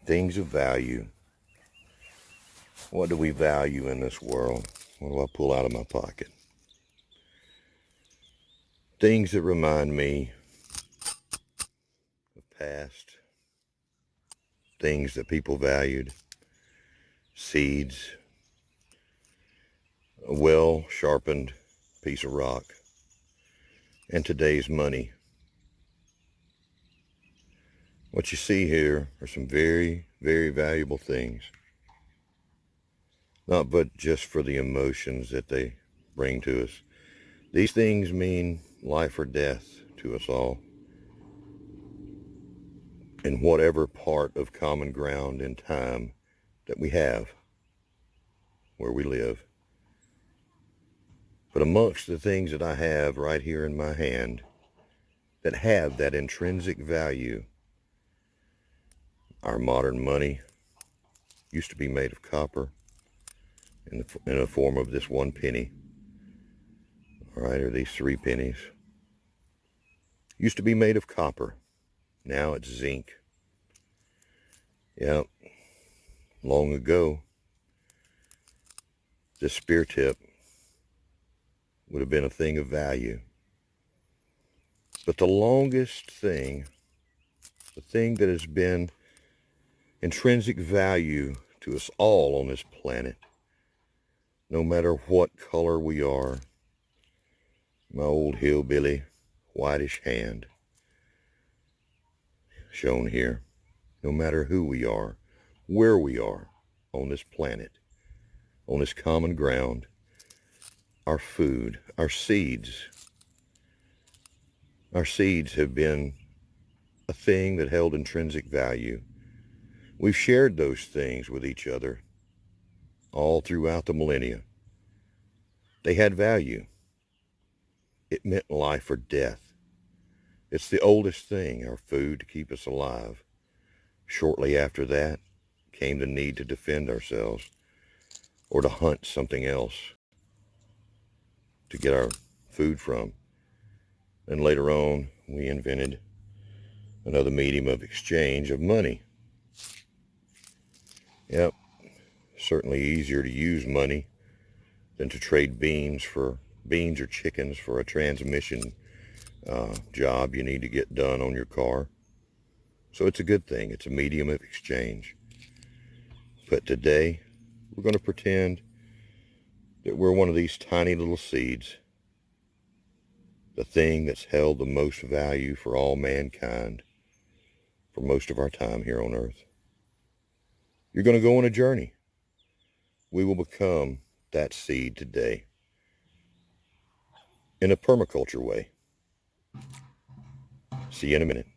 Things of value. What do we value in this world? What do I pull out of my pocket? Things that remind me of past, things that people valued, seeds, a well-sharpened piece of rock, and today's money. What you see here are some very, very valuable things. Not but just for the emotions that they bring to us. These things mean life or death to us all. In whatever part of common ground and time that we have where we live. But amongst the things that I have right here in my hand that have that intrinsic value, our modern money used to be made of copper in the form of this 1 penny. All right, or these 3 pennies. Used to be made of copper. Now it's zinc. Yep. Long ago, this spear tip would have been a thing of value. But the longest thing, the thing that has been intrinsic value to us all on this planet, no matter what color we are, my old hillbilly whitish hand shown here, no matter who we are, where we are on this planet, on this common ground, our food, our seeds have been a thing that held intrinsic value. We've shared those things with each other all throughout the millennia. They had value. It meant life or death. It's the oldest thing, our food to keep us alive. Shortly after that came the need to defend ourselves or to hunt something else to get our food from. And later on, we invented another medium of exchange of money. Yep, certainly easier to use money than to trade beans or chickens for a transmission job you need to get done on your car. So it's a good thing. It's a medium of exchange. But today, we're going to pretend that we're one of these tiny little seeds, the thing that's held the most value for all mankind for most of our time here on Earth. You're going to go on a journey. We will become that seed today in a permaculture way. See you in a minute.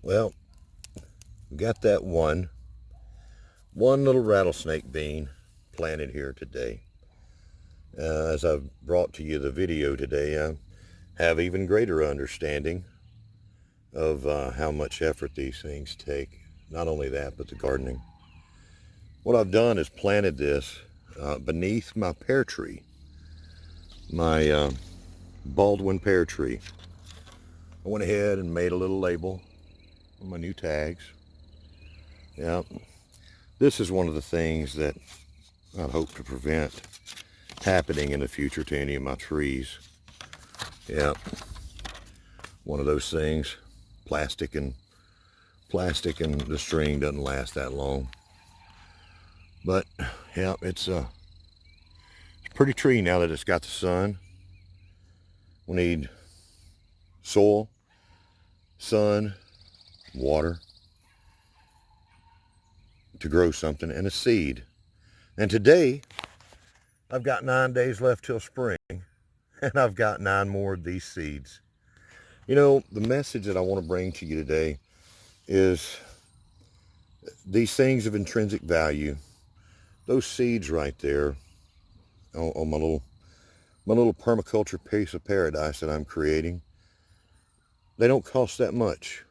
Well, we got that one little rattlesnake bean planted here today. As I've brought to you the video today, I have even greater understanding of how much effort these things take. Not only that, but the gardening. What I've done is planted this beneath my pear tree. my Baldwin pear tree. I went ahead and made a little label on my new tags. Yeah, this is one of the things that I hope to prevent happening in the future to any of my trees. Yeah, one of those things. Plastic and the string doesn't last that long. But yeah, it's a pretty tree now that it's got the sun. We need soil, sun, water to grow something, and a seed. And today, I've got 9 days left till spring, and I've got 9 more of these seeds. You know, the message that I want to bring to you today is these things of intrinsic value, those seeds right there on my little permaculture piece of paradise that I'm creating, they don't cost that much.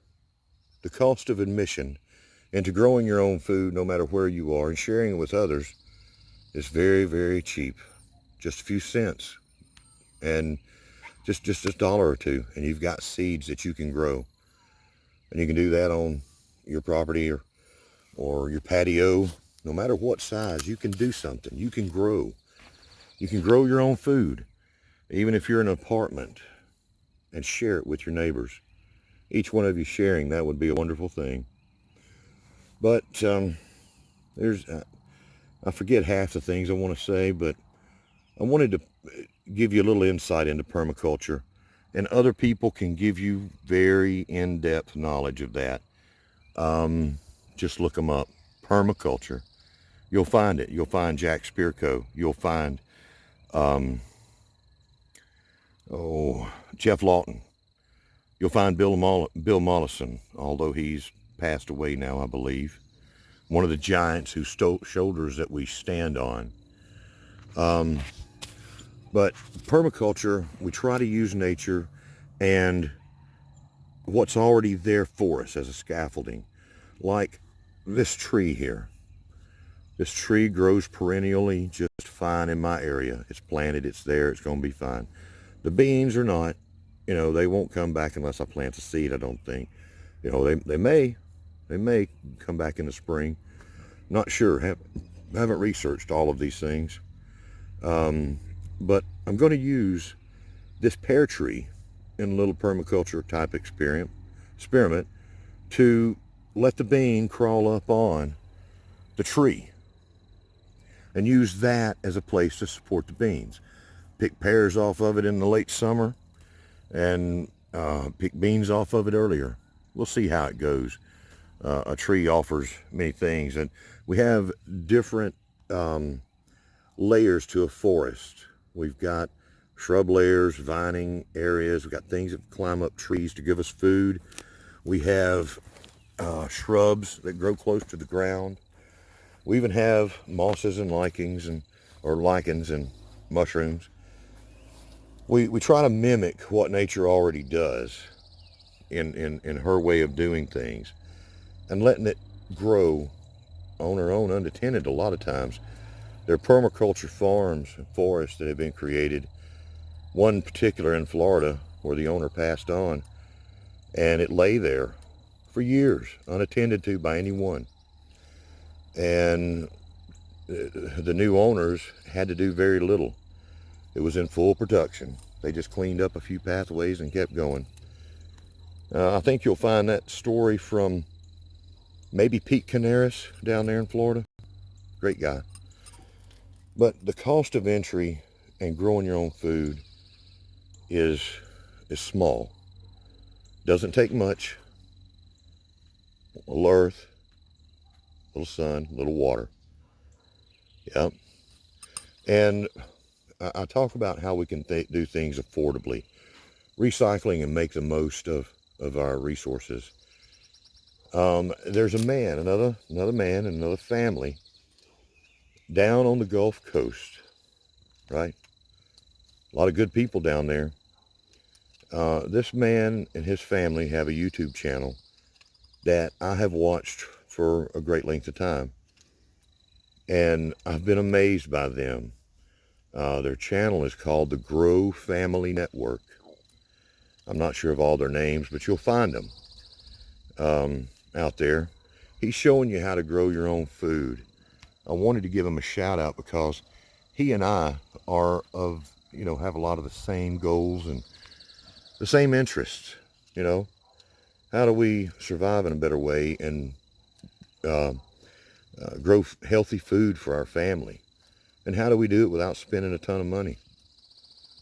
The cost of admission into growing your own food, no matter where you are, and sharing it with others is very, very cheap. Just a few cents, and just a dollar or two, and you've got seeds that you can grow. And you can do that on your property or your patio. No matter what size, you can do something. You can grow. You can grow your own food, even if you're in an apartment, and share it with your neighbors. Each one of you sharing, that would be a wonderful thing. But I forget half the things I want to say, but I wanted to give you a little insight into permaculture, and other people can give you very in-depth knowledge of that. Just look them up. Permaculture. You'll find it. You'll find Jack Spirko. You'll find Jeff Lawton. You'll find Bill Mollison, although he's passed away now, I believe. One of the giants whose shoulders that we stand on. But permaculture, we try to use nature and what's already there for us as a scaffolding. Like this tree here. This tree grows perennially just fine in my area. It's planted, it's there, it's going to be fine. The beans are not. You know, they won't come back unless I plant a seed, I don't think. You know, they may come back in the spring. Not sure. Haven't researched all of these things. But I'm going to use this pear tree in a little permaculture type experiment to let the bean crawl up on the tree and use that as a place to support the beans. Pick pears off of it in the late summer and pick beans off of it earlier. We'll see how it goes. A tree offers many things, and we have different layers to a forest. We've got shrub layers, vining areas. We've got things that climb up trees to give us food. We have shrubs that grow close to the ground. We even have mosses and lichens and mushrooms. We try to mimic what nature already does in her way of doing things, and letting it grow on her own unattended a lot of times. There are permaculture farms and forests that have been created. One particular in Florida where the owner passed on, and it lay there for years unattended to by anyone. And the new owners had to do very little. It was in full production. They just cleaned up a few pathways and kept going. I think you'll find that story from maybe Pete Canaris down there in Florida. Great guy. But the cost of entry and growing your own food is small. Doesn't take much. A little earth, a little sun, a little water. Yep. And I talk about how we can do things affordably, recycling and make the most of our resources. There's a man, another man, and another family down on the Gulf Coast, right? A lot of good people down there. This man and his family have a YouTube channel that I have watched for a great length of time. And I've been amazed by them. Their channel is called the Grow Family Network. I'm not sure of all their names, but you'll find them out there. He's showing you how to grow your own food. I wanted to give him a shout out because he and I are have a lot of the same goals and the same interests. How do we survive in a better way and grow healthy food for our family? And how do we do it without spending a ton of money?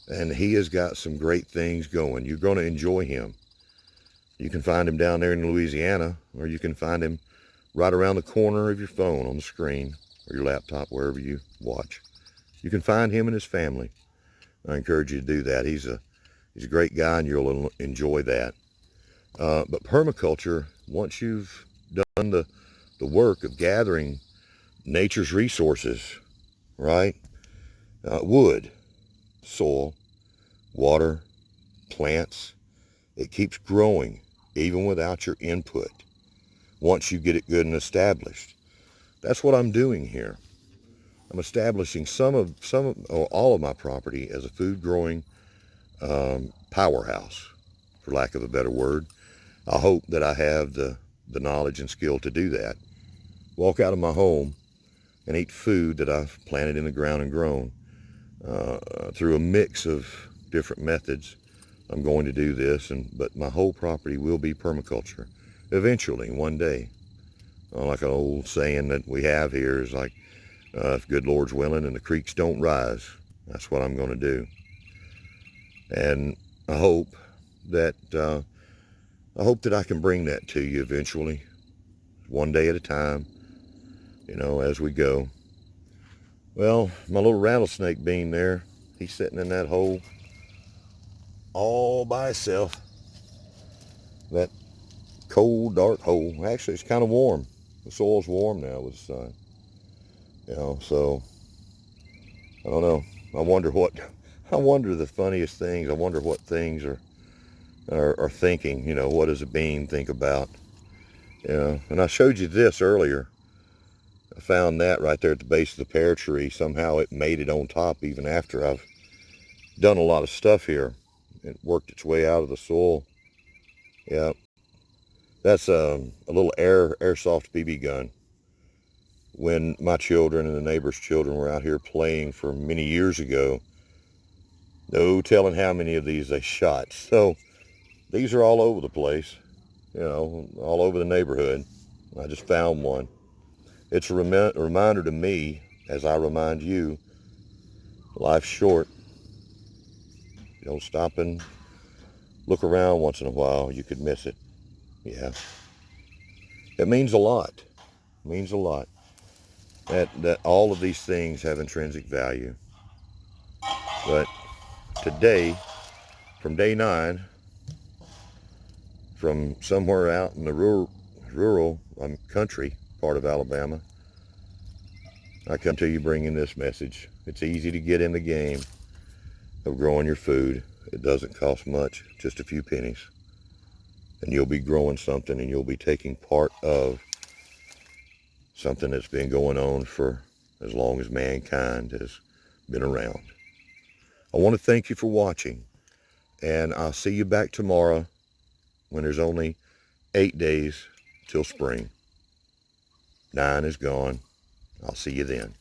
And he has got some great things going. You're going to enjoy him. You can find him down there in Louisiana, or you can find him right around the corner of your phone on the screen or your laptop, wherever you watch. You can find him and his family. I encourage you to do that. He's a great guy, and you'll enjoy that. But permaculture, once you've done the work of gathering nature's resources, right? Wood, soil, water, plants, it keeps growing even without your input once you get it good and established. That's what I'm doing here. I'm establishing all of my property as a food growing powerhouse, for lack of a better word. I hope that I have the knowledge and skill to do that. Walk out of my home and eat food that I've planted in the ground and grown through a mix of different methods. I'm going to do this, but my whole property will be permaculture eventually, one day. Like an old saying that we have here is like, if good Lord's willing and the creeks don't rise, that's what I'm going to do. And I hope that I can bring that to you eventually, one day at a time, as we go. Well, my little rattlesnake bean there, he's sitting in that hole all by himself. That cold, dark hole. Actually, it's kind of warm. The soil's warm now with the sun. So I don't know. I wonder the funniest things. I wonder what things are thinking. What does a bean think about? And I showed you this earlier. I found that right there at the base of the pear tree. Somehow it made it on top even after I've done a lot of stuff here. It worked its way out of the soil. Yeah, that's a little airsoft BB gun. When my children and the neighbors' children were out here playing for many years ago, no telling how many of these they shot. So these are all over the place, all over the neighborhood. I just found one. It's a reminder to me, as I remind you, life's short. Stop and look around once in a while. You could miss it. Yeah. It means a lot. It means a lot. That all of these things have intrinsic value. But today, from day 9, from somewhere out in the rural country part of Alabama, I come to you bringing this message. It's easy to get in the game of growing your food. It doesn't cost much, just a few pennies. And you'll be growing something, and you'll be taking part of something that's been going on for as long as mankind has been around. I want to thank you for watching, and I'll see you back tomorrow when there's only 8 days till spring. 9 is gone. I'll see you then.